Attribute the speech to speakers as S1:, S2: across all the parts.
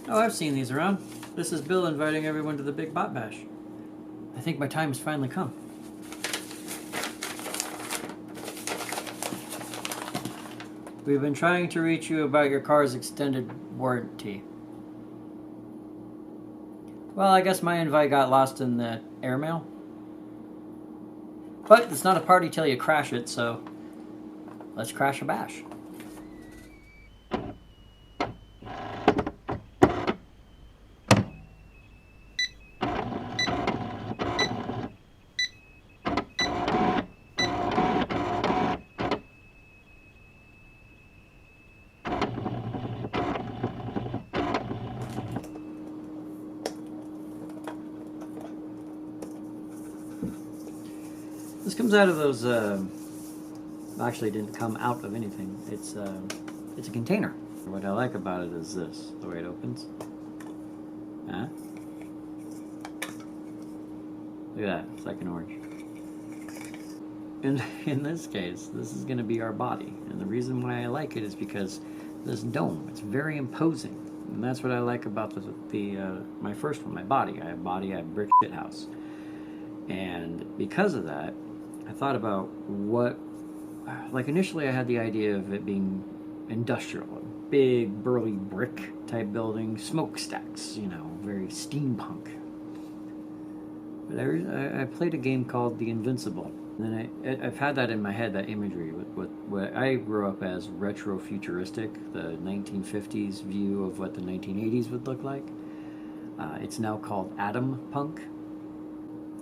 S1: Oh, I've seen these around. This is Bill inviting everyone to the Big Bot Bash. I think my time has finally come. We've been trying to reach you about your car's extended warranty. Well, I guess my invite got lost in the airmail. But it's not a party till you crash it, so let's crash a bash. This comes out of those, actually it didn't come out of anything. It's a container. What I like about it is this, the way it opens. Huh? Look at that, it's like an orange. In this case, this is gonna be our body. And the reason why I like it is because this dome, it's very imposing. And that's what I like about my first one, my body. I have brick shit house. And because of that, I thought about like initially I had the idea of it being industrial, a big burly brick type building, smokestacks, you know, very steampunk. But I played a game called The Invincible, and then I've had that in my head, that imagery with what I grew up as retro futuristic, the 1950s view of what the 1980s would look like. It's now called atom punk.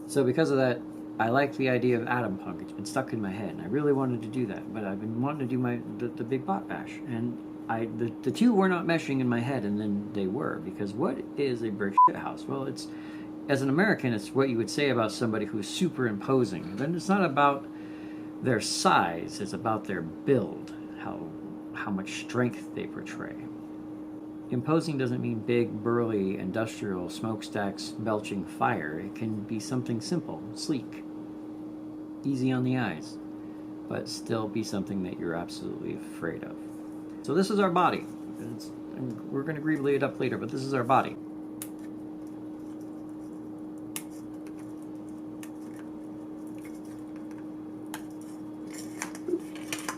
S1: So because of that, I like the idea of atom punk. It's been stuck in my head, and I really wanted to do that. But I've been wanting to do the Big Bot Bash, and the two were not meshing in my head, and then they were. Because what is a brick shit house? Well, it's, as an American, it's what you would say about somebody who's super imposing. Then it's not about their size; it's about their build, how much strength they portray. Imposing doesn't mean big, burly, industrial smokestacks belching fire. It can be something simple, sleek, easy on the eyes, but still be something that you're absolutely afraid of. So this is our body. We're going to greebly it up later, but this is our body.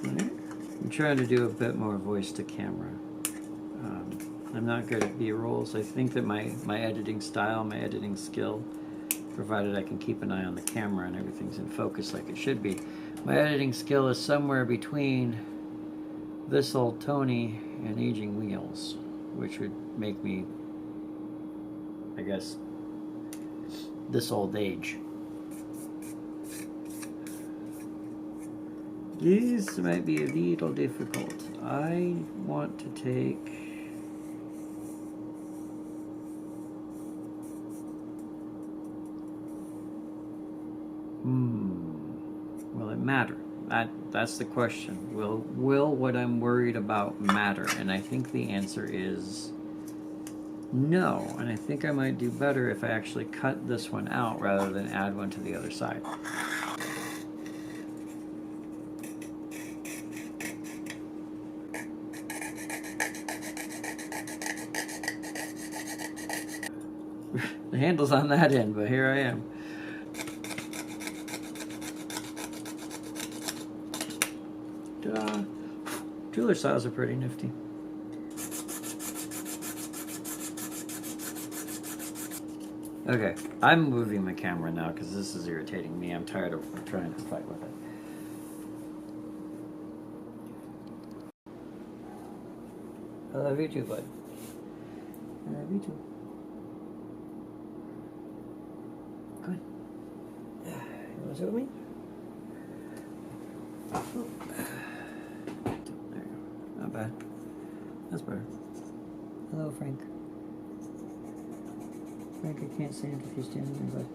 S1: I'm trying to do a bit more voice to camera. I'm not good at B-rolls. I think that my editing style, my editing skill, provided I can keep an eye on the camera and everything's in focus like it should be, my editing skill is somewhere between this old Tony and Aging Wheels, which would make me, I guess, this old age. This might be a little difficult. I want to take... Will it matter? That's the question. Will what I'm worried about matter? And I think the answer is no. And I think I might do better if I actually cut this one out rather than add one to the other side. The handle's on that end, but here I am. Ta-da! Jeweler saws are pretty nifty. Okay, I'm moving my camera now because this is irritating me. I'm tired of trying to fight with it. I love you too, bud. I love you too. Good. You want to sit with me? There you go. Not bad. That's better. Hello, Frank. Frank, I can't stand if you stand there, bud.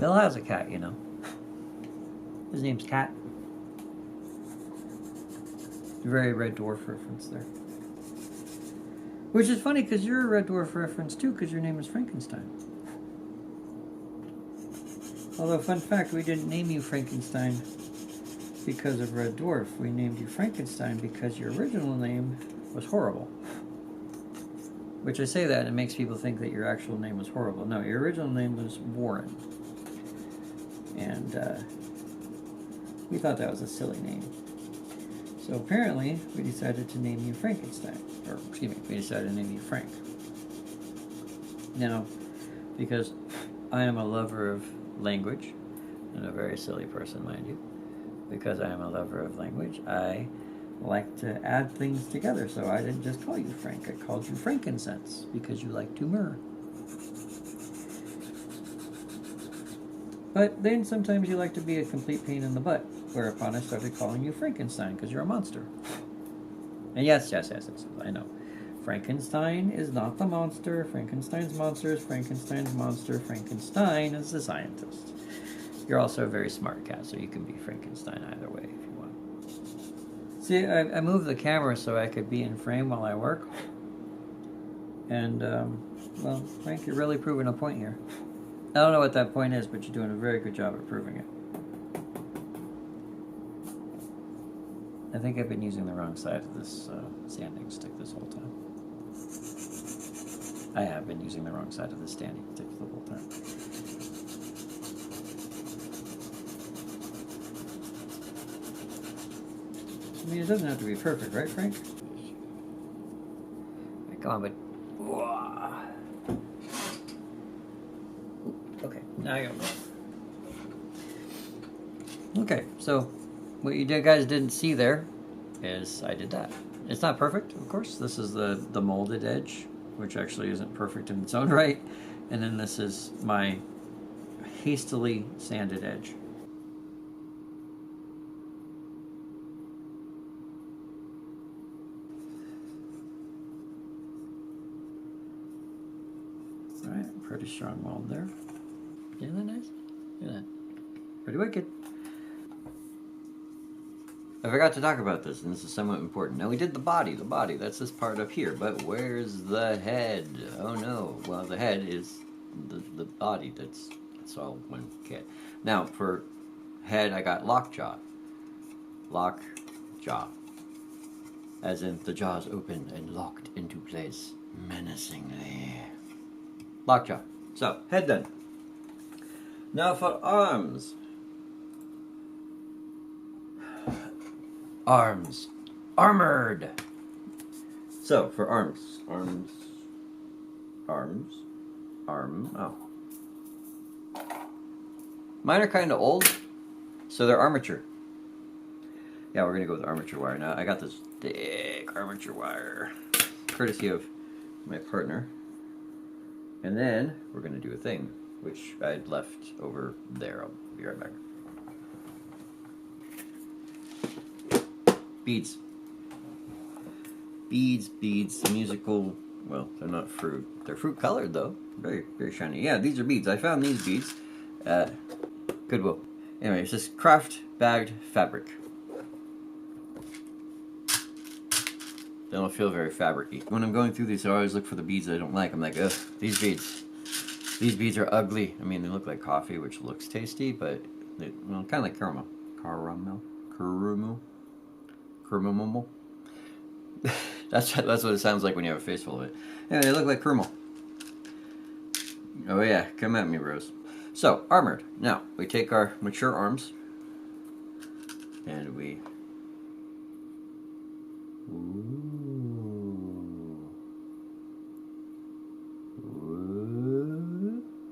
S1: Bill has a cat, you know. His name's Cat. Very Red Dwarf reference there. Which is funny because you're a Red Dwarf reference too, because your name is Frankenstein. Although, fun fact, we didn't name you Frankenstein because of Red Dwarf. We named you Frankenstein because your original name was horrible. Which I say that and it makes people think that your actual name was horrible. No, your original name was Warren. And we thought that was a silly name. So apparently, we decided to name you Frankenstein. Or, excuse me, we decided to name you Frank. Now, because I am a lover of language, and a very silly person, mind you, because I am a lover of language, I like to add things together. So I didn't just call you Frank, I called you Frankincense, because you like to myrrh. But then sometimes you like to be a complete pain in the butt, whereupon I started calling you Frankenstein, because you're a monster. And yes, I know. Frankenstein is not the monster. Frankenstein's monster is Frankenstein's monster. Frankenstein is the scientist. You're also a very smart cat, so you can be Frankenstein either way if you want. See, I moved the camera so I could be in frame while I work. And, well, Frank, you're really proving a point here. I don't know what that point is, but you're doing a very good job at proving it. I think I've been using the wrong side of this sanding stick this whole time. I have been using the wrong side of the standing stick the whole time. I mean, it doesn't have to be perfect, right, Frank? Come on, but... Okay, now you go. Okay, so what you guys didn't see there is I did that. It's not perfect, of course. This is the molded edge, which actually isn't perfect in its own right. And then this is my hastily sanded edge. All right, pretty strong mold there. Isn't that nice? Look at that. Pretty wicked. I forgot to talk about this, and this is somewhat important. Now, we did the body, that's this part up here, but where's the head? Oh no, well, the head is the body, that's all one kit. Now, for head, I got lockjaw. Lockjaw. As in, the jaws opened and locked into place, menacingly. Lockjaw. So, head done. Now for arms. Arms. Armored. So, for arms. Oh. Mine are kind of old, so they're armature. Yeah, we're going to go with armature wire. Now, I got this thick armature wire, courtesy of my partner. And then, we're going to do a thing, which I'd left over there. I'll be right back. Beads. Beads, musical, well, they're not fruit. They're fruit colored though. Very, very shiny. Yeah, these are beads. I found these beads at Goodwill. Anyway, it's just craft bagged fabric. They don't feel very fabric-y. When I'm going through these, I always look for the beads I don't like. I'm like, ugh, these beads. These beads are ugly. I mean, they look like coffee, which looks tasty, but they, well, kind of like caramel. Caramel. That's what it sounds like when you have a face full of it. Anyway, they look like caramel. Oh yeah, come at me, Rose. So, armored. Now, we take our mature arms, and we... Ooh.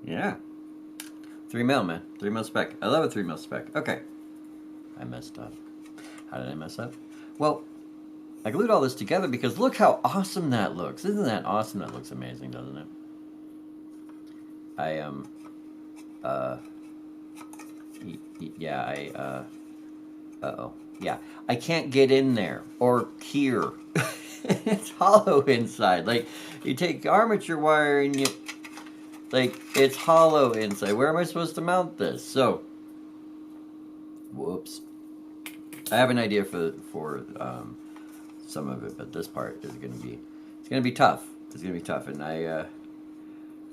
S1: Yeah. 3mm, man. 3mm spec. I love a 3mm spec. Okay. I messed up. How did I mess up? Well, I glued all this together because look how awesome that looks. Isn't that awesome? That looks amazing, doesn't it? Yeah, I can't get in there or here. It's hollow inside. Like, you take armature wire and you, like, it's hollow inside. Where am I supposed to mount this? So, whoops. I have an idea for some of it, but this part is it's gonna be tough. It's gonna be tough, and I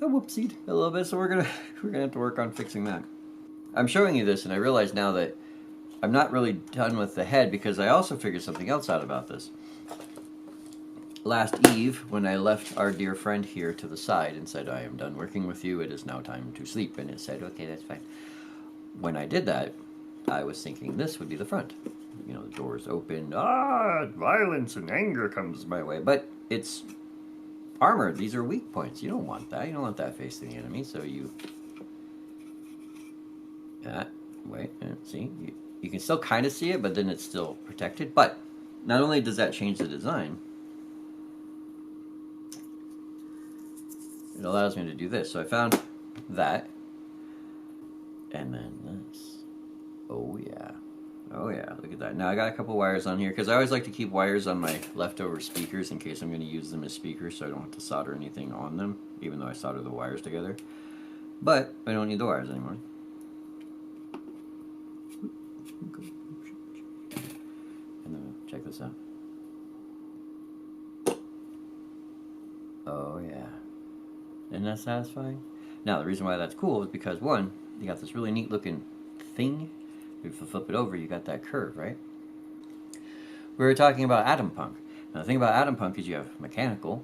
S1: whoopsied a little bit, so we're gonna have to work on fixing that. I'm showing you this, and I realize now that I'm not really done with the head because I also figured something else out about this. Last eve, when I left our dear friend here to the side and said, I am done working with you, it is now time to sleep. And it said, okay, that's fine. When I did that, I was thinking this would be the front. You know, the door's open. Violence and anger comes my way. But it's armor. These are weak points. You don't want that. You don't want that facing the enemy. So you... wait, see? You can still kind of see it, but then it's still protected. But not only does that change the design, it allows me to do this. So I found that. And then this. Oh, yeah. Oh, yeah. Look at that. Now I got a couple wires on here because I always like to keep wires on my leftover speakers in case I'm going to use them as speakers so I don't have to solder anything on them, even though I solder the wires together. But I don't need the wires anymore. And then check this out. Oh, yeah. Isn't that satisfying? Now, the reason why that's cool is because, one, you got this really neat looking thing. If you flip it over, you got that curve, right? We were talking about atom punk. Now, the thing about atom punk is you have mechanical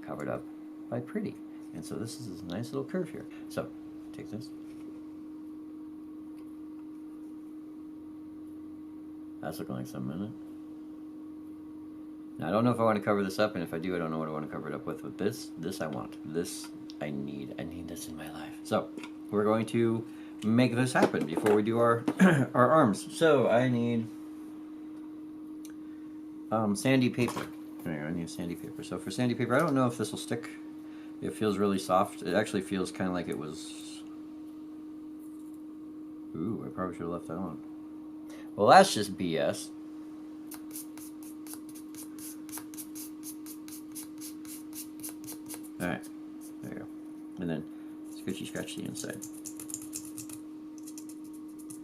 S1: covered up by pretty. And so this is this nice little curve here. So, take this. That's looking like something, isn't it? Now, I don't know if I want to cover this up, and if I do, I don't know what I want to cover it up with. But this I want. This I need. I need this in my life. So, we're going to make this happen before we do our our arms. So, I need sandy paper. Anyway, I need sandy paper. So, for sandy paper, I don't know if this will stick. It feels really soft. It actually feels kind of like it was... Ooh, I probably should have left that on. Well, that's just BS. Alright, there you go. And then scratch the inside.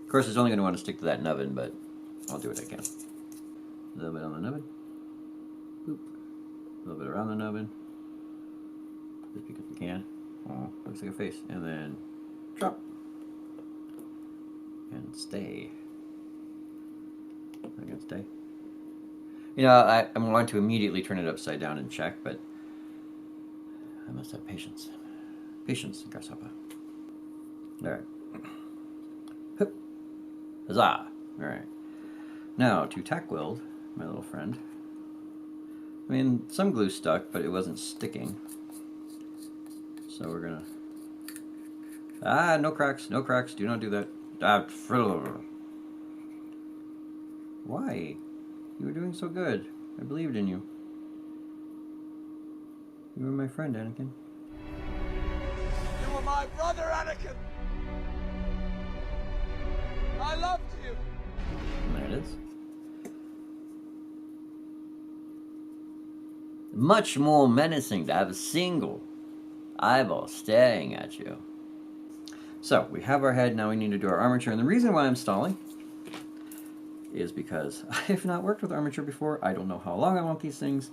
S1: Of course, it's only going to want to stick to that nubbin, but I'll do what I can. A little bit on the nubbin. Boop. A little bit around the nubbin. Just because we can. Oh, looks like a face. And then drop. And stay. I'm going to stay. You know, I'm going to immediately turn it upside down and check, but I must have patience. Patience, grasshopper. Alright. Hup. Huzzah! Alright. Now, to tack weld, my little friend. I mean, some glue stuck, but it wasn't sticking. So we're gonna... no cracks, no cracks, do not do that. Why? You were doing so good. I believed in you. You were my friend, Anakin.
S2: You were my brother, Anakin! I loved you!
S1: There it is. Much more menacing to have a single eyeball staring at you. So, we have our head, now we need to do our armature, and the reason why I'm stalling is because I have not worked with armature before. I don't know how long I want these things,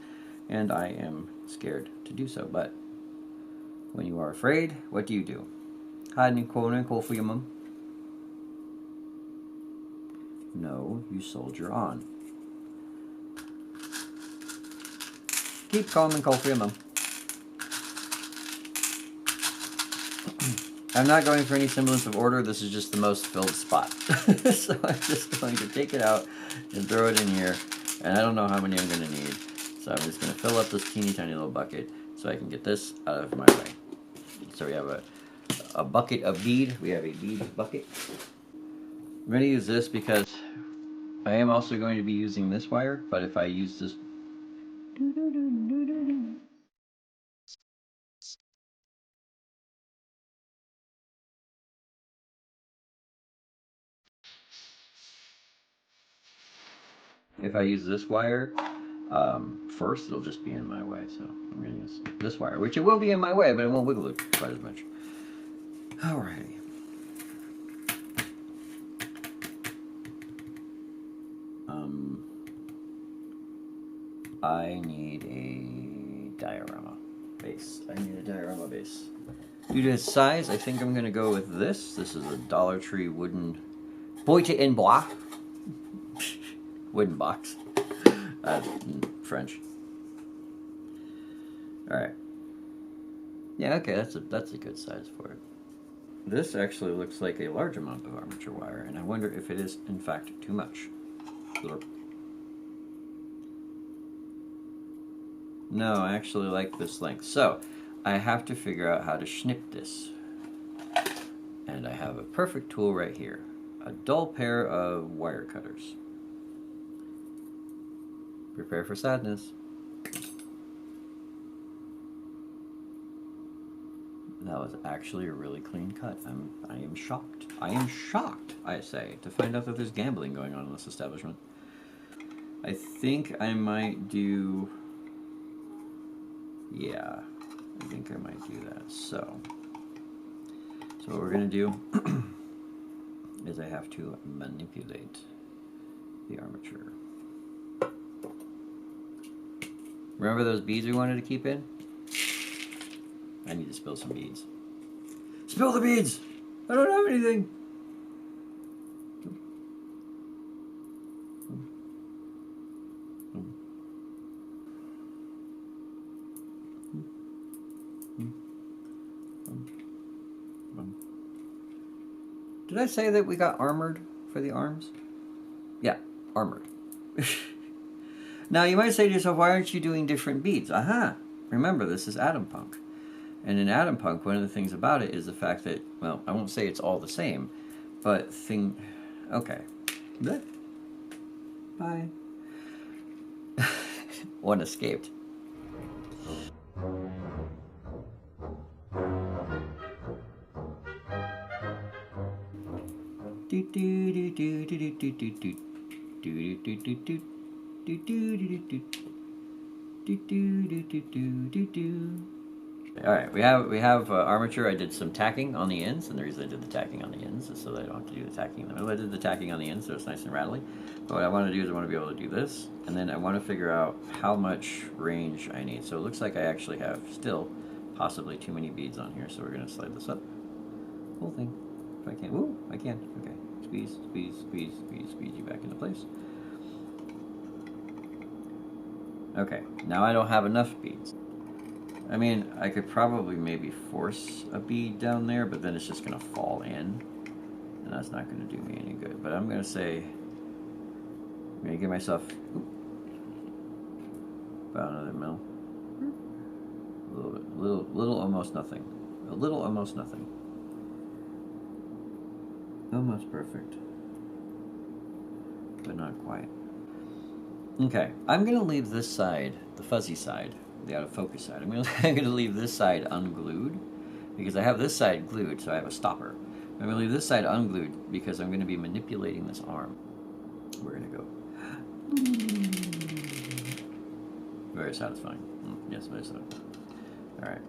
S1: and I am scared to do so. But when you are afraid, what do? Hide in a corner and call for your mum? No, you soldier on. Keep calm and call for your mum. I'm not going for any semblance of order. This is just the most filled spot. So I'm just going to take it out and throw it in here. And I don't know how many I'm going to need. So I'm just going to fill up this teeny tiny little bucket so I can get this out of my way. So we have a bucket of bead. We have a bead bucket. I'm going to use this because I am also going to be using this wire. But if I use this... If I use this wire first, it'll just be in my way. So I'm going to use this wire, which it will be in my way, but it won't wiggle it quite as much. Alrighty. I need a diorama base. Due to its size, I think I'm going to go with this. This is a Dollar Tree wooden Boite en Bois. Wooden box. French. All right. Yeah, okay, that's a good size for it. This actually looks like a large amount of armature wire, and I wonder if it is in fact too much. No, I actually like this length. So, I have to figure out how to snip this. And I have a perfect tool right here. A dull pair of wire cutters. Prepare for sadness. That was actually a really clean cut. I am shocked. I am shocked, I say, to find out that there's gambling going on in this establishment. I think I might do... Yeah, I think I might do that. So what we're going to do is I have to manipulate the armature. Remember those beads we wanted to keep in? I need to spill some beads. Spill the beads! I don't have anything! Did I say that we got armored for the arms? Yeah, armored. Now you might say to yourself, why aren't you doing different beads? Aha! Remember, this is Atom Punk. And in Atom Punk, one of the things about it is the fact that, well, I won't say it's all the same, but okay. Blech. Bye. One escaped. Alright, we have armature. I did some tacking on the ends, and the reason I did the tacking on the ends is so that I don't have to do the tacking in the middle. I did the tacking on the ends so it's nice and rattly. But what I want to do is I want to be able to do this, and then I want to figure out how much range I need. So it looks like I actually have still possibly too many beads on here, so we're going to slide this up. Whole thing. If I can. Woo! I can. Okay. Squeeze, squeeze, squeeze, squeeze, squeeze you back into place. Okay, now I don't have enough beads. I mean, I could probably maybe force a bead down there, but then it's just going to fall in. And that's not going to do me any good. But I'm going to say, I'm going to give myself about another mil. A little bit, little, almost nothing. A little, almost nothing. Almost perfect. But not quite. Okay, I'm going to leave this side, the fuzzy side, the out of focus side. I'm going to leave this side unglued because I have this side glued, so I have a stopper. I'm going to leave this side unglued because I'm going to be manipulating this arm. We're going to go. Very satisfying. Yes, very satisfying. All right.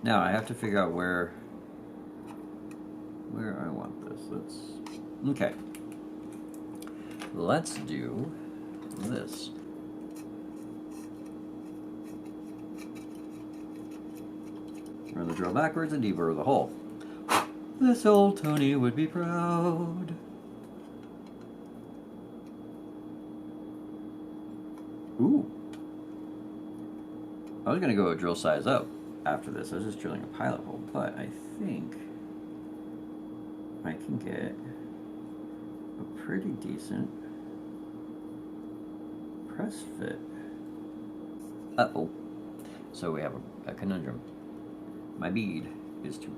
S1: Now I have to figure out where I want this. Okay. Let's do this. Run the drill backwards and deburr the hole. This old Tony would be proud. Ooh. I was going to go a drill size up after this. I was just drilling a pilot hole, but I think I can get a pretty decent press fit. Uh-oh. So we have a conundrum. My bead is too...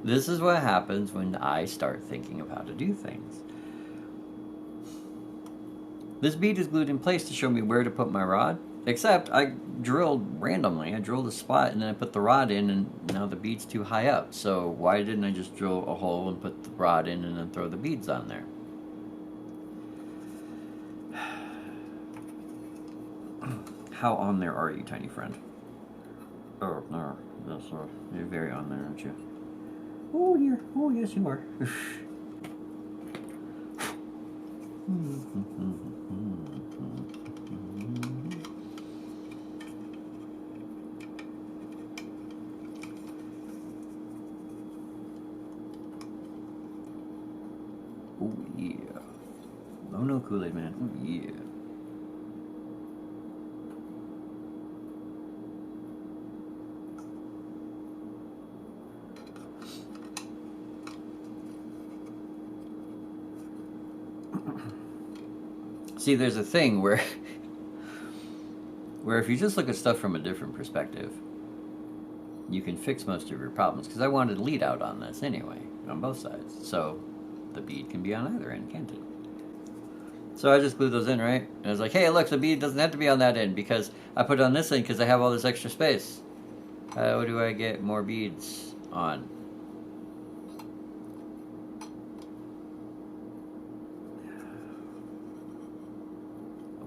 S1: This is what happens when I start thinking of how to do things. This bead is glued in place to show me where to put my rod, except I drilled randomly. I drilled a spot and then I put the rod in, and now the bead's too high up. So why didn't I just drill a hole and put the rod in and then throw the beads on there? How on there are you, tiny friend? Oh, no. You're very on there, aren't you? Oh, dear. Oh, yes, you are. Ooh. Caramel Kool-Aid Man. Oh, yeah. See, there's a thing where if you just look at stuff from a different perspective, you can fix most of your problems. Because I wanted lead out on this anyway, on both sides. So the bead can be on either end, can't it? So I just glued those in, right? And I was like, hey, look, the bead doesn't have to be on that end because I put it on this end because I have all this extra space. How do I get more beads on?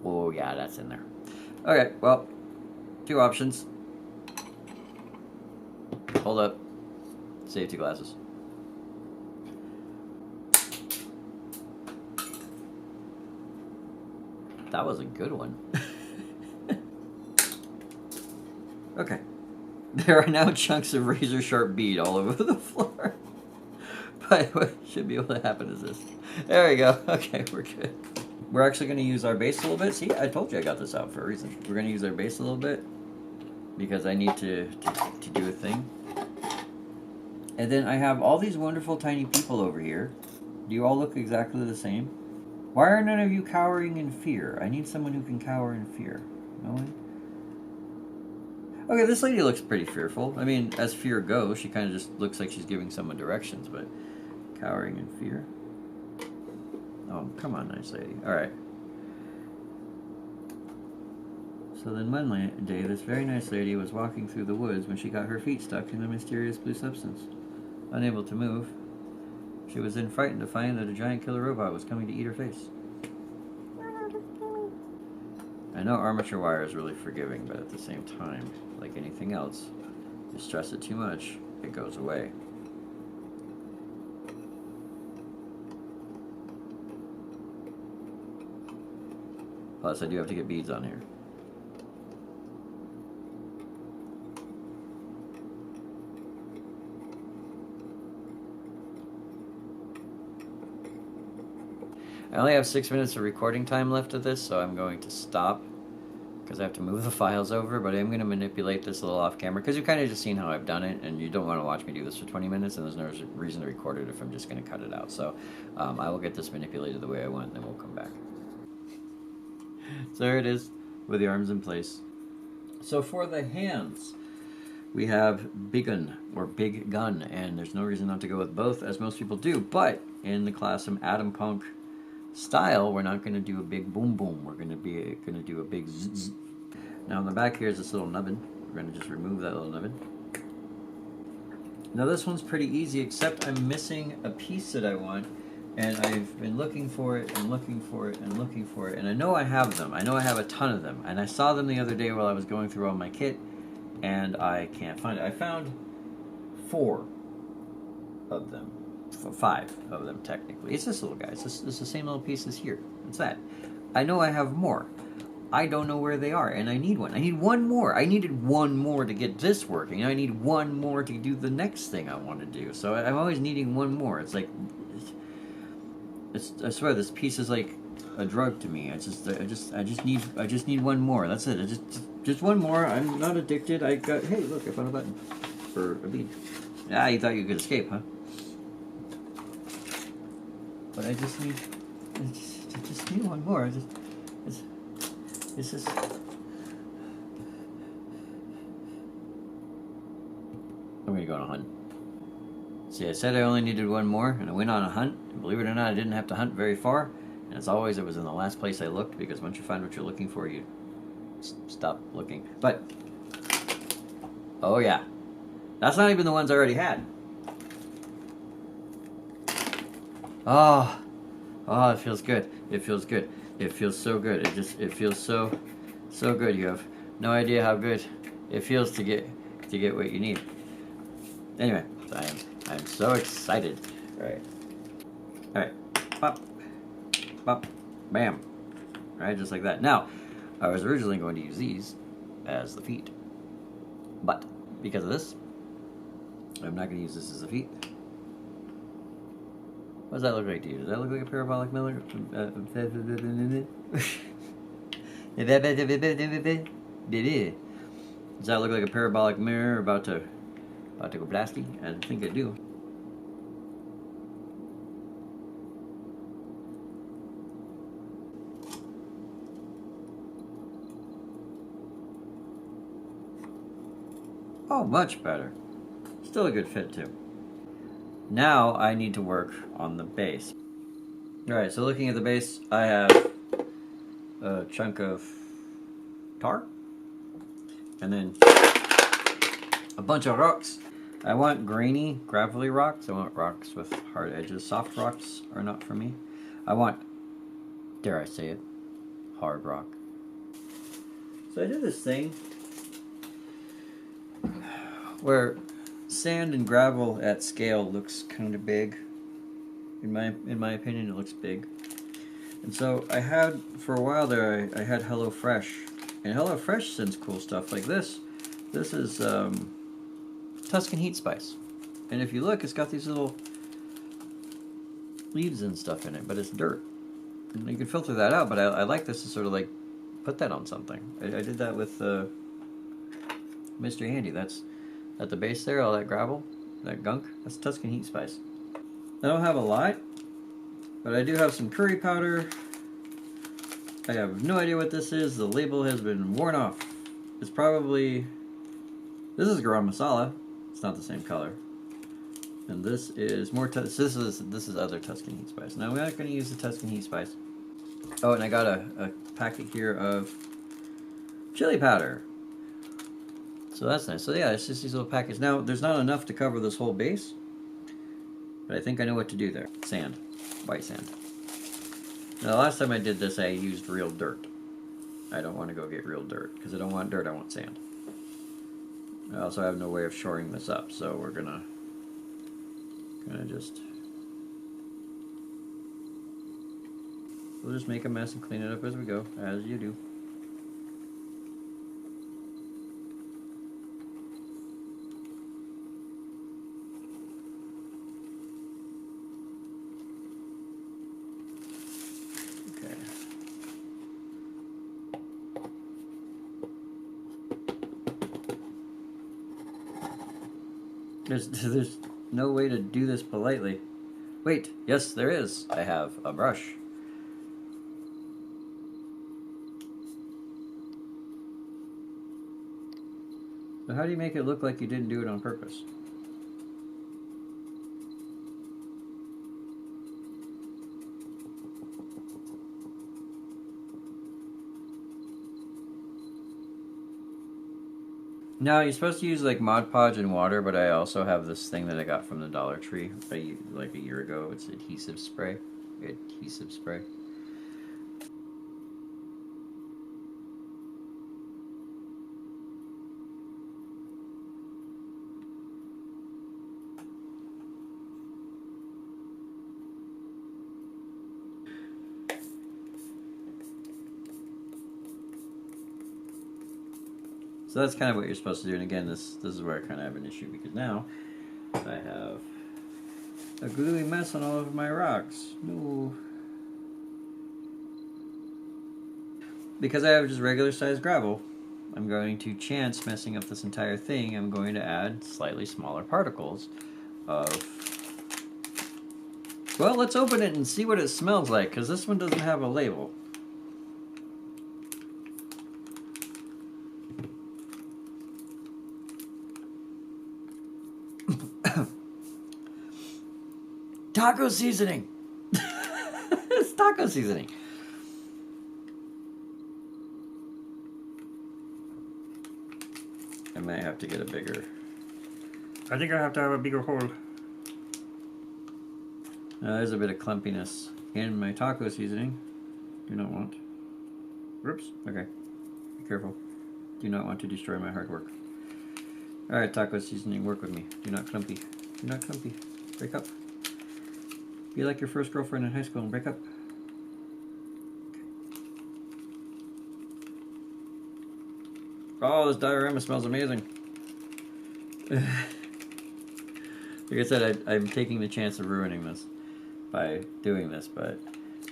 S1: Oh, yeah, that's in there. Okay, well, 2 options. Hold up. Safety glasses. That was a good one. Okay. There are now chunks of razor sharp bead all over the floor. But what should be able to happen is this. There we go. Okay, we're good. We're actually going to use our base a little bit. See, I told you I got this out for a reason. We're going to use our base a little bit because I need to do a thing. And then I have all these wonderful tiny people over here. Do you all look exactly the same? Why are none of you cowering in fear? I need someone who can cower in fear. No one? Okay, this lady looks pretty fearful. I mean, as fear goes, she kind of just looks like she's giving someone directions, but cowering in fear? Oh, come on, nice lady. Alright. So then one day, this very nice lady was walking through the woods when she got her feet stuck in the mysterious blue substance. Unable to move, she was then frightened to find that a giant killer robot was coming to eat her face. I know armature wire is really forgiving, but at the same time, like anything else, you stress it too much, it goes away. Plus, I do have to get beads on here. I only have 6 minutes of recording time left of this, so I'm going to stop because I have to move the files over, but I'm going to manipulate this a little off camera because you've kind of just seen how I've done it, and you don't want to watch me do this for 20 minutes, and there's no reason to record it if I'm just going to cut it out. So I will get this manipulated the way I want, and then we'll come back. So there it is with the arms in place. So for the hands, we have Big Gun or Big Gun, and there's no reason not to go with both, as most people do. But in the classic Atom Punk style, we're not going to do a big boom boom. We're going to do a big zzz. Now on the back here is this little nubbin. We're going to just remove that little nubbin. Now this one's pretty easy, except I'm missing a piece that I want. And I've been looking for it and looking for it and looking for it. And I know I have them. I know I have a ton of them. And I saw them the other day while I was going through all my kit. And I can't find it. I found 4 of them. 5 of them, technically. It's this little guy. It's the same little pieces here. It's that. I know I have more. I don't know where they are. And I need one. I need one more. I needed one more to get this working. I need one more to do the next thing I want to do. So I'm always needing one more. It's like... I swear, this piece is like a drug to me. I just need one more. That's it. Just one more. I'm not addicted. I got. Hey, look! I found a button for a bead. Ah, you thought you could escape, huh? But I just need one more. It's just. I'm gonna go on a hunt. See, I said I only needed one more, and I went on a hunt, and believe it or not, I didn't have to hunt very far, and as always, it was in the last place I looked, because once you find what you're looking for, you stop looking. But, oh yeah, that's not even the ones I already had. Oh, it feels good. It feels good. It feels so good. It feels so good. You have no idea how good it feels to get what you need. Anyway, I'm so excited. Alright. Pop. Pop. Bam. Alright, just like that. Now, I was originally going to use these as the feet. But, because of this, I'm not going to use this as the feet. What does that look like to you? Does that look like a parabolic mirror? Does that look like a parabolic mirror about to go blasty? I think I do. Oh, much better. Still a good fit too. Now I need to work on the base. Alright, so looking at the base, I have a chunk of tar. And then a bunch of rocks. I want grainy, gravelly rocks. I want rocks with hard edges. Soft rocks are not for me. I want, dare I say it, hard rock. So I did this thing where sand and gravel at scale looks kind of big. In my opinion, it looks big. And so I had, for a while there, I had HelloFresh. And HelloFresh sends cool stuff like this. This is Tuscan heat spice. And if you look, it's got these little leaves and stuff in it, but it's dirt. And you can filter that out, but I like this to sort of like put that on something. I did that with Mr. Handy. That's at the base there, all that gravel, that gunk, that's Tuscan heat spice. I don't have a lot, but I do have some curry powder. I have no idea what this is. The label has been worn off. It's probably, this is garam masala. It's not the same color. And this is more, this is other Tuscan heat spice. Now we're not going to use the Tuscan heat spice. Oh, and I got a packet here of chili powder. So that's nice. So yeah, it's just these little packets. Now, there's not enough to cover this whole base, but I think I know what to do there. Sand. White sand. Now, the last time I did this, I used real dirt. I don't want to go get real dirt, because I don't want dirt, I want sand. I also have no way of shoring this up, so we're gonna just... We'll just make a mess and clean it up as we go, as you do. There's no way to do this politely. Wait, yes there is. I have a brush. So how do you make it look like you didn't do it on purpose? No, you're supposed to use like Mod Podge and water, but I also have this thing that I got from the Dollar Tree like a year ago. It's adhesive spray. Adhesive spray. So that's kind of what you're supposed to do, and again, this is where I kind of have an issue, because now I have a gluey mess on all of my rocks. No. Because I have just regular sized gravel, I'm going to chance messing up this entire thing. I'm going to add slightly smaller particles of... Well, let's open it and see what it smells like, because this one doesn't have a label. Taco seasoning! It's taco seasoning. I might have to get a bigger...
S3: I think I have to have a bigger hole.
S1: Now there's a bit of clumpiness in my taco seasoning. Do not want. Oops. Okay. Be careful. Do not want to destroy my hard work. Alright, taco seasoning, work with me. Do not clumpy. Do not clumpy. Break up. Be like your first girlfriend in high school and break up. Oh, this diorama smells amazing. Like I said, I'm taking the chance of ruining this. by doing this, but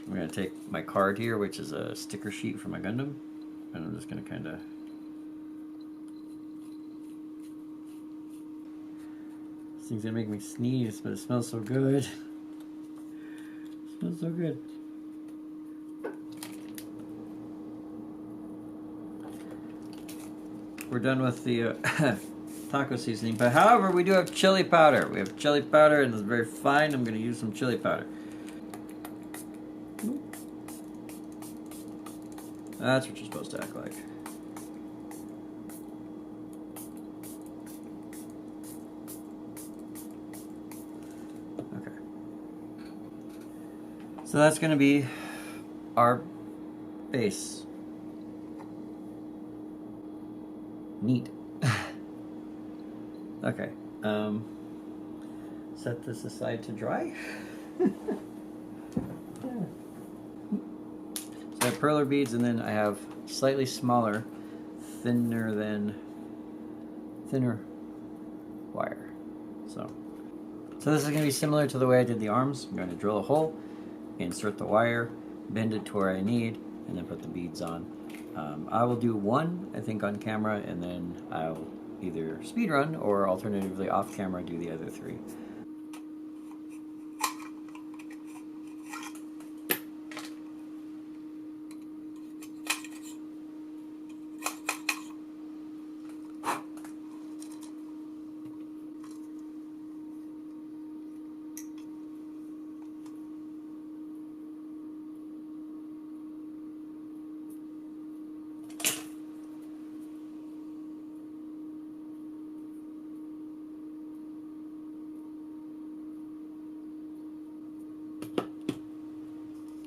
S1: I'm going to take my card here, which is a sticker sheet for my Gundam, and I'm just going to kind of... This thing's going to make me sneeze, but it smells so good. It smells so good. We're done with the taco seasoning, but however, we do have chili powder. We have chili powder, and it's very fine. I'm going to use some chili powder. That's what you're supposed to act like. Okay. So that's going to be our base. Neat. Okay. Set this aside to dry. So I have perler beads, and then I have slightly smaller, thinner wire. So this is going to be similar to the way I did the arms. I'm going to drill a hole, insert the wire, bend it to where I need, and then put the beads on. I will do one, I think, on camera, and then I'll either speed run or alternatively off camera do the other three.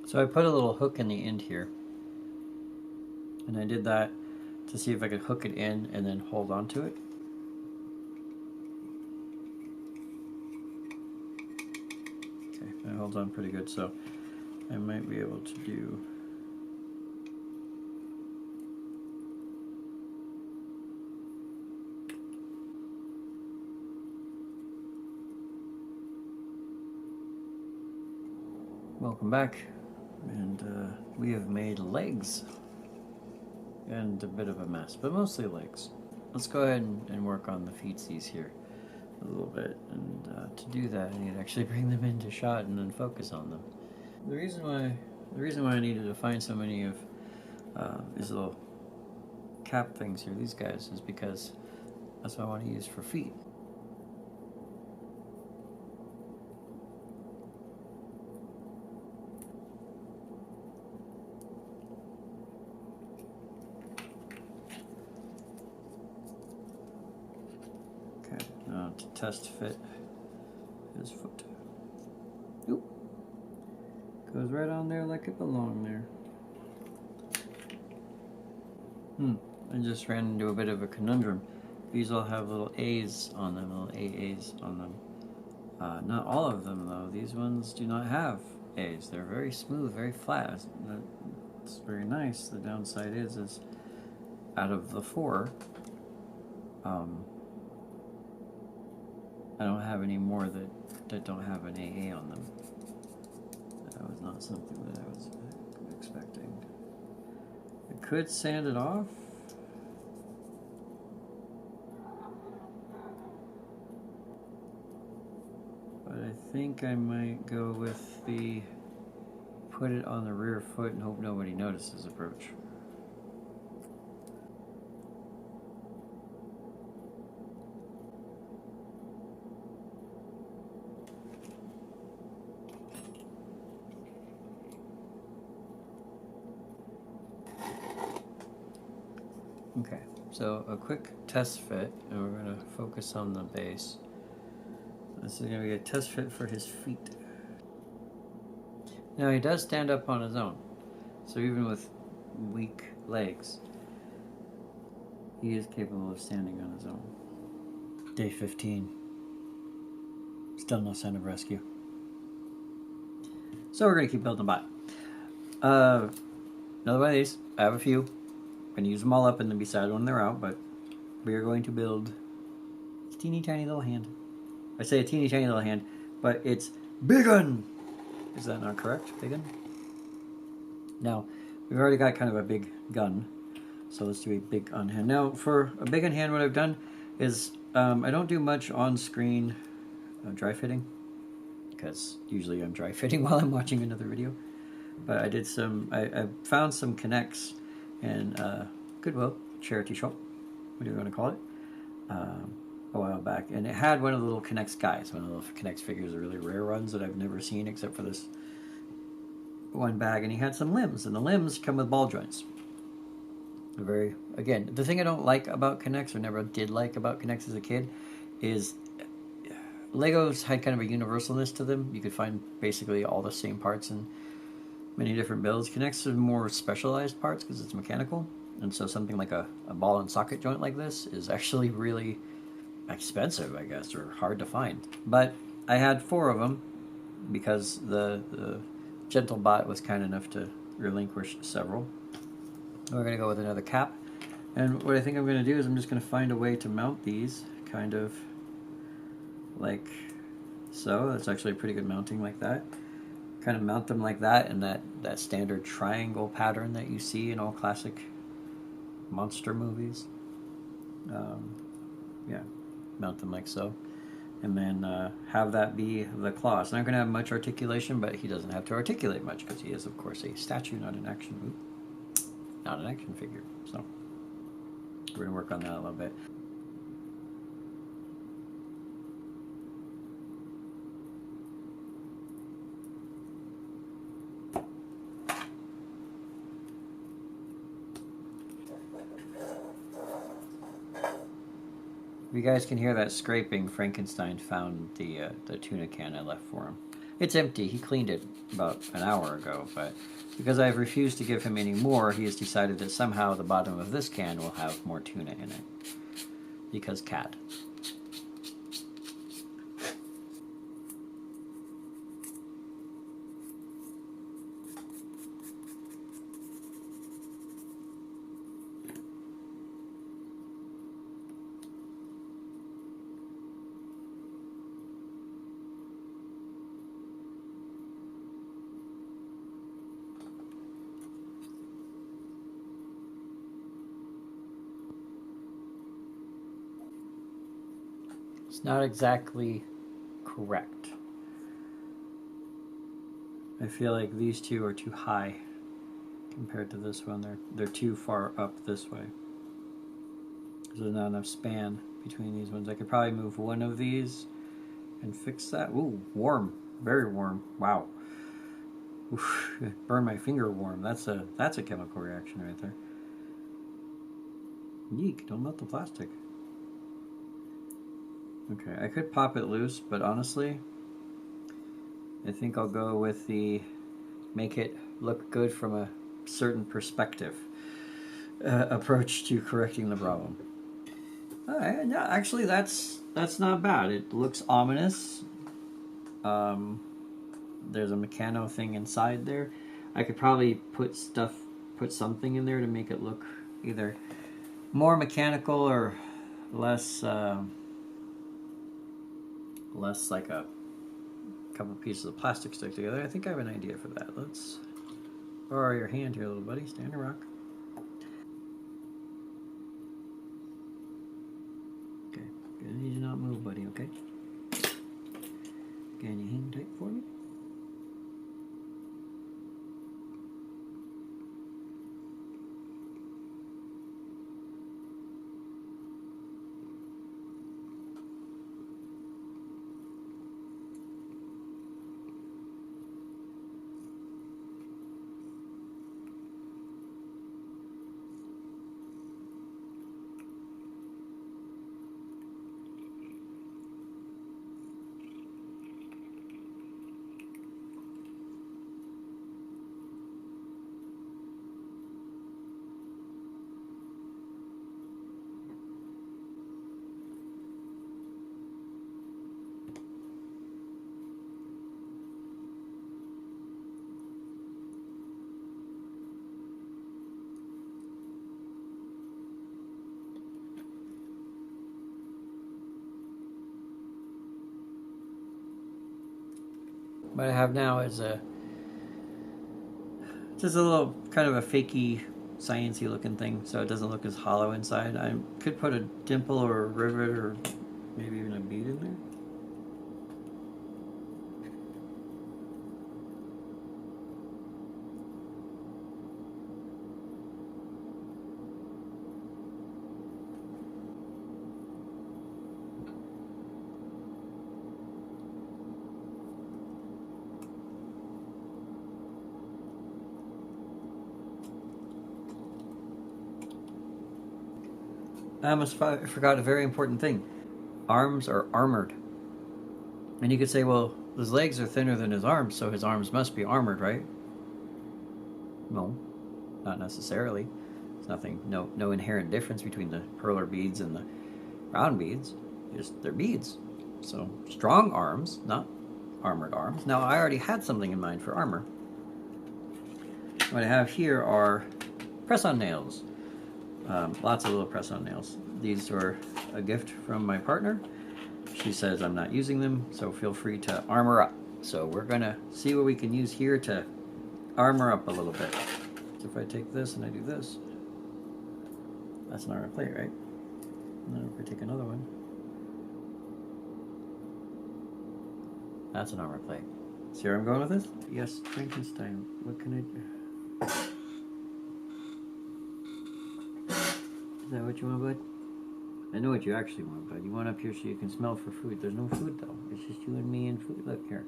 S1: So I put a little hook in the end here, and I did that to see if I could hook it in and then hold on to it. Okay, that holds on pretty good, so I might be able to do... Welcome back. And we have made legs and a bit of a mess, but mostly legs. Let's go ahead and work on the feetsies here a little bit, and to do that I need to actually bring them into shot and then focus on them. The reason why I needed to find so many of these little cap things here, these guys, is because that's what I want to use for feet. To test fit his foot. Oop. Goes right on there like it belonged there. I just ran into a bit of a conundrum. These all have little A's on them, little AA's on them. Not all of them though. These ones do not have A's. They're very smooth, very flat. It's very nice. The downside is out of the 4, I don't have any more that don't have an AA on them. That was not something that I was expecting. I could sand it off. But I think I might go with the put it on the rear foot and hope nobody notices approach. Okay, so a quick test fit, and we're going to focus on the base. This is going to be a test fit for his feet. Now he does stand up on his own, so even with weak legs, he is capable of standing on his own. Day 15. Still no sign of rescue. So we're going to keep building the bot. Another one of these. I have a few. I'm going to use them all up and then be sad when they're out, but we are going to build a teeny tiny little hand. I say a teeny tiny little hand, but it's big un. Is that not correct, big gun? Now, we've already got kind of a big gun, so let's do a big on hand. Now, for a big on hand, what I've done is I don't do much on-screen dry fitting, because usually I'm dry fitting while I'm watching another video. But I did I found some Connects in Goodwill, charity shop, whatever you want to call it, a while back. And it had one of the little Connects guys, one of the little Connects figures, the really rare ones that I've never seen except for this one bag. And he had some limbs, and the limbs come with ball joints. Again, the thing I don't like about Connects, or never did like about Connects as a kid, is Legos had kind of a universalness to them. You could find basically all the same parts in many different builds. Connects are more specialized parts because it's mechanical, and so something like a ball and socket joint like this is actually really expensive, I guess, or hard to find. But I had 4 of them because the gentle bot was kind enough to relinquish several. We're going to go with another cap, and what I think I'm going to do is I'm just going to find a way to mount these kind of like so. That's actually a pretty good mounting like that. Kind of mount them like that in that standard triangle pattern that you see in all classic monster movies. Yeah, mount them like so. And then have that be the claw. It's not going to have much articulation, but he doesn't have to articulate much because he is, of course, a statue, not an action figure. So we're going to work on that a little bit. If you guys can hear that scraping, Frankenstein found the tuna can I left for him. It's empty. He cleaned it about an hour ago, but because I've refused to give him any more, he has decided that somehow the bottom of this can will have more tuna in it. Because cat. It's not exactly correct. I feel like these two are too high compared to this one. They're too far up this way. There's not enough span between these ones. I could probably move one of these and fix that. Ooh, warm. Very warm. Wow. Oof, it burned my finger warm. That's a chemical reaction right there. Yeek, don't melt the plastic. Okay, I could pop it loose, but honestly, I think I'll go with the make it look good from a certain perspective approach to correcting the problem. No, actually, that's not bad. It looks ominous. There's a mechano thing inside there. I could probably put something in there to make it look either more mechanical or less like a couple pieces of plastic stick together. I think I have an idea for that. Let's borrow your hand here, little buddy. Stand a rock. Okay, gonna need you not move, buddy, okay? Can you hang tight for me? What I have now is just a little kind of a fakey, sciencey looking thing, so it doesn't look as hollow inside. I could put a dimple or a rivet or maybe even a bead in there. I almost forgot a very important thing. Arms are armored. And you could say, well, his legs are thinner than his arms, so his arms must be armored, right? No, not necessarily. There's nothing, no inherent difference between the perler beads and the round beads. Just they're beads. So strong arms, not armored arms. Now I already had something in mind for armor. What I have here are press-on nails. Lots of little press-on nails. These were a gift from my partner. She says I'm not using them, so feel free to armor up. So we're gonna see what we can use here to armor up a little bit. So if I take this and I do this, that's an armor plate, right? And then if I take another one, that's an armor plate. See where I'm going with this? Yes, Frankenstein, what can I do? Is that what you want, bud? I know what you actually want, bud. You want up here so you can smell for food. There's no food, though. It's just you and me and food. Look here.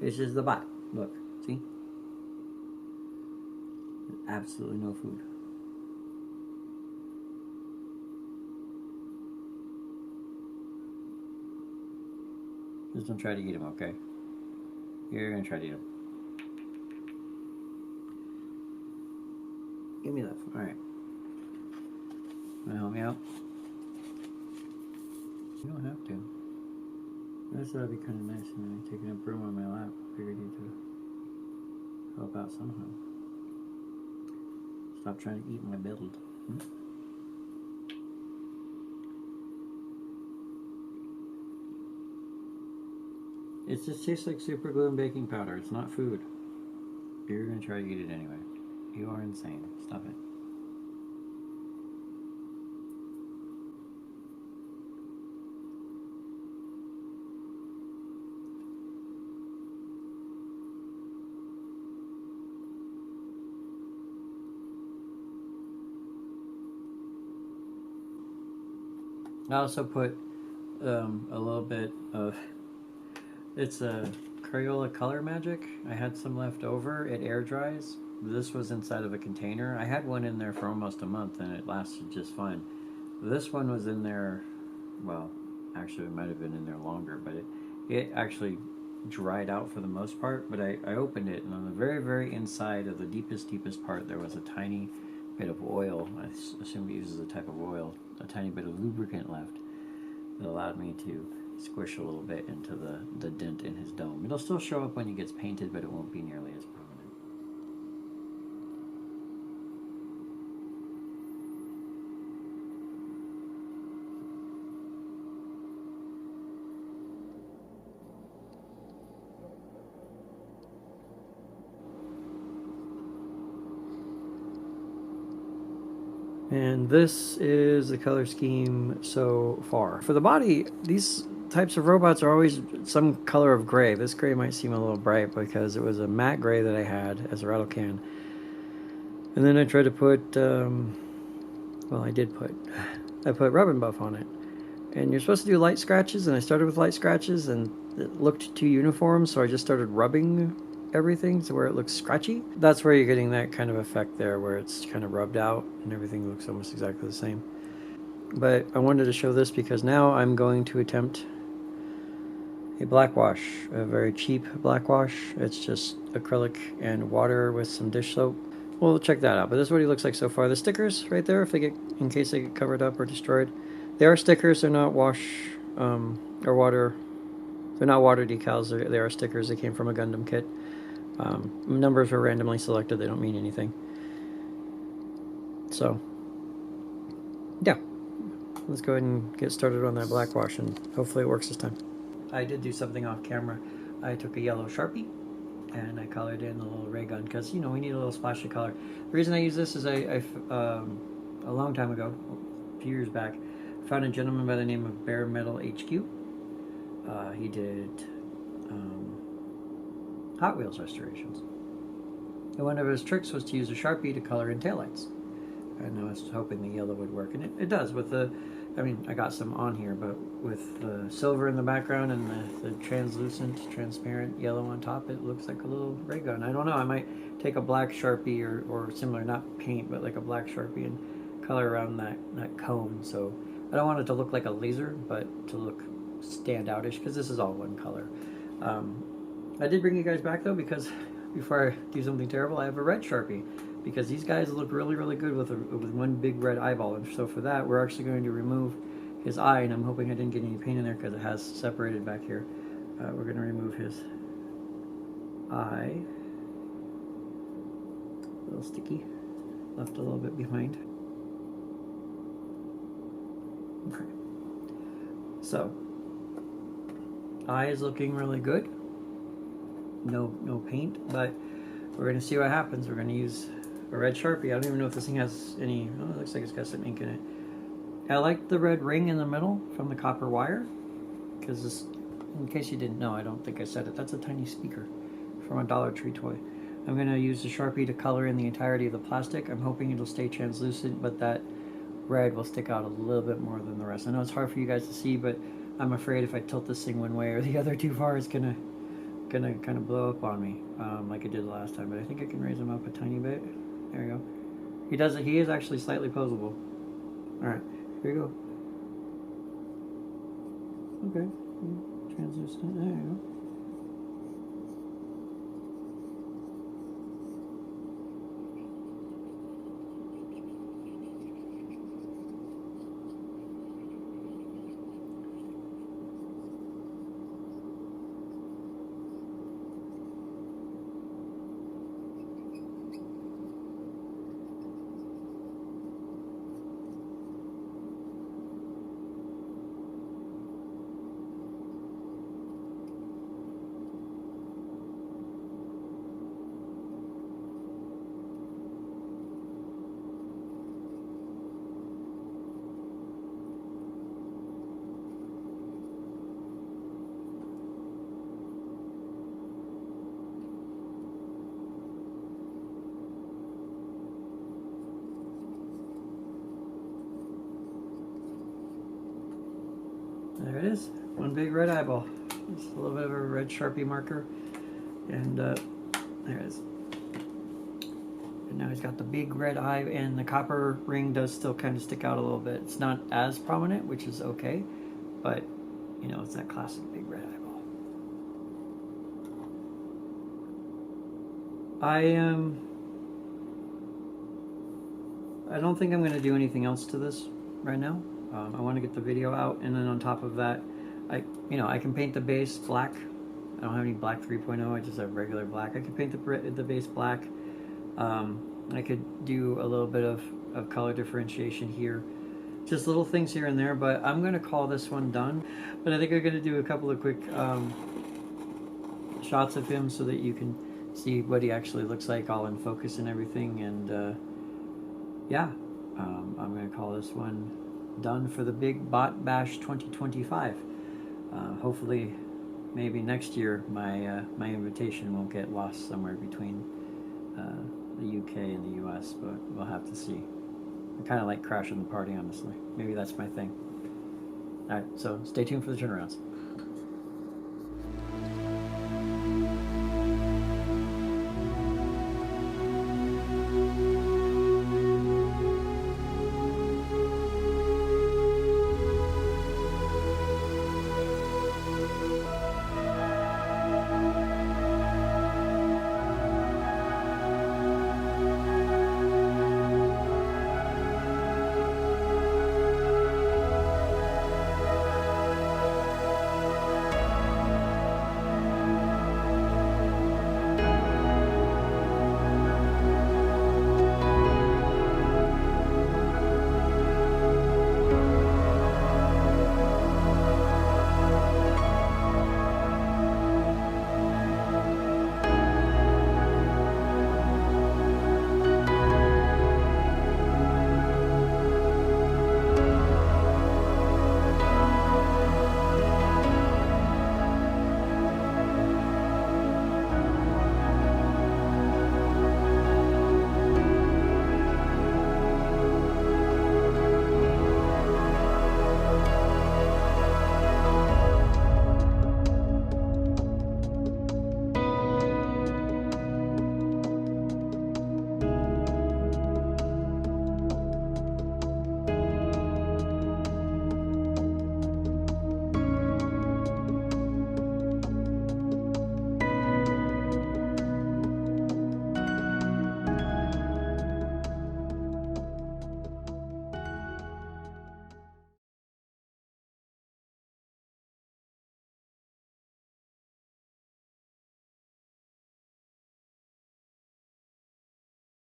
S1: It's just the bot. Look. See? There's absolutely no food. Just don't try to eat them, okay? You're gonna try to eat them. Give me that. Alright. Wanna help me out? You don't have to. I thought it'd be kind of nice, and then taking a broom on my lap. Figured you to help out somehow. Stop trying to eat my build. It just tastes like super glue and baking powder. It's not food. You're gonna try to eat it anyway. You are insane. Stop it. I also put a little bit of, it's a Crayola Color Magic. I had some left over. It air dries. This was inside of a container. I had one in there for almost a month and it lasted just fine. This one was in there, well, actually it might have been in there longer, but it actually dried out for the most part. But I opened it, and on the very, very inside of the deepest part, there was a tiny bit of oil. I assume it uses a type of oil. A tiny bit of lubricant left that allowed me to squish a little bit into the dent in his dome. It'll still show up when he gets painted, but it won't be nearly as prominent. And this is the color scheme so far. For the body, these types of robots are always some color of gray. This gray might seem a little bright because it was a matte gray that I had as a rattle can. And then I tried to put, I put rub and buff on it. And you're supposed to do light scratches, and I started with light scratches, and it looked too uniform, so I just started rubbing everything to where it looks scratchy. That's where you're getting that kind of effect there, where it's kind of rubbed out and everything looks almost exactly the same. But I wanted to show this because now I'm going to attempt a black wash, a very cheap black wash. It's just acrylic and water with some dish soap. Well, check that out. But this is what he looks like so far. The stickers right there, if they get, in case they get covered up or destroyed, they are stickers. They're not wash or water. They're not water decals. They are stickers. They came from a Gundam kit. Numbers were randomly selected. They don't mean anything. So, yeah. Let's go ahead and get started on that black wash, and hopefully it works this time. I did do something off camera. I took a yellow Sharpie and I colored in the little ray gun because, you know, we need a little splash of color. The reason I use this is a long time ago, a few years back, found a gentleman by the name of Bare Metal HQ. He did Hot Wheels restorations. And one of his tricks was to use a Sharpie to color in taillights. And I was hoping the yellow would work, and it does with the, I mean, I got some on here, but with the silver in the background and the translucent, transparent yellow on top, it looks like a little ray gun. I don't know, I might take a black Sharpie or similar, not paint, but like a black Sharpie and color around that cone. So I don't want it to look like a laser, but to look standoutish, because this is all one color. I did bring you guys back though, because before I do something terrible, I have a red Sharpie, because these guys look really, really good with one big red eyeball. And so for that, we're actually going to remove his eye, and I'm hoping I didn't get any paint in there because it has separated back here. We're going to remove his eye. A little sticky, left a little bit behind. Okay. So, eye is looking really good. No paint, but we're going to see what happens. We're going to use a red Sharpie. I don't even know if this thing has any, oh, it looks like it's got some ink in it. I like the red ring in the middle from the copper wire, because this, in case you didn't know, I don't think I said it, that's a tiny speaker from a Dollar Tree toy. I'm going to use the Sharpie to color in the entirety of the plastic. I'm hoping it'll stay translucent, but that red will stick out a little bit more than the rest. I know it's hard for you guys to see, but I'm afraid if I tilt this thing one way or the other too far, it's gonna kind of blow up on me, like it did the last time. But I think I can raise him up a tiny bit. There we go. He is actually slightly posable. All right, here we go. Okay, translucent. There you go. There it is, one big red eyeball. Just a little bit of a red Sharpie marker, and there it is. And now he's got the big red eye, and the copper ring does still kind of stick out a little bit. It's not as prominent, which is okay, but you know, it's that classic big red eyeball. I don't think I'm going to do anything else to this right now. I want to get the video out, and then on top of that, I can paint the base black. I don't have any black 3.0. I just have regular black. I could paint the base black. I could do a little bit of color differentiation here, just little things here and there. But I'm going to call this one done. But I think I'm going to do a couple of quick shots of him so that you can see what he actually looks like, all in focus and everything. And yeah, I'm going to call this one done for the Big Bot Bash 2025. Hopefully, maybe next year my invitation won't get lost somewhere between the UK and the US, but we'll have to see. I kind of like crashing the party, honestly. Maybe that's my thing. Alright, so stay tuned for the turnarounds.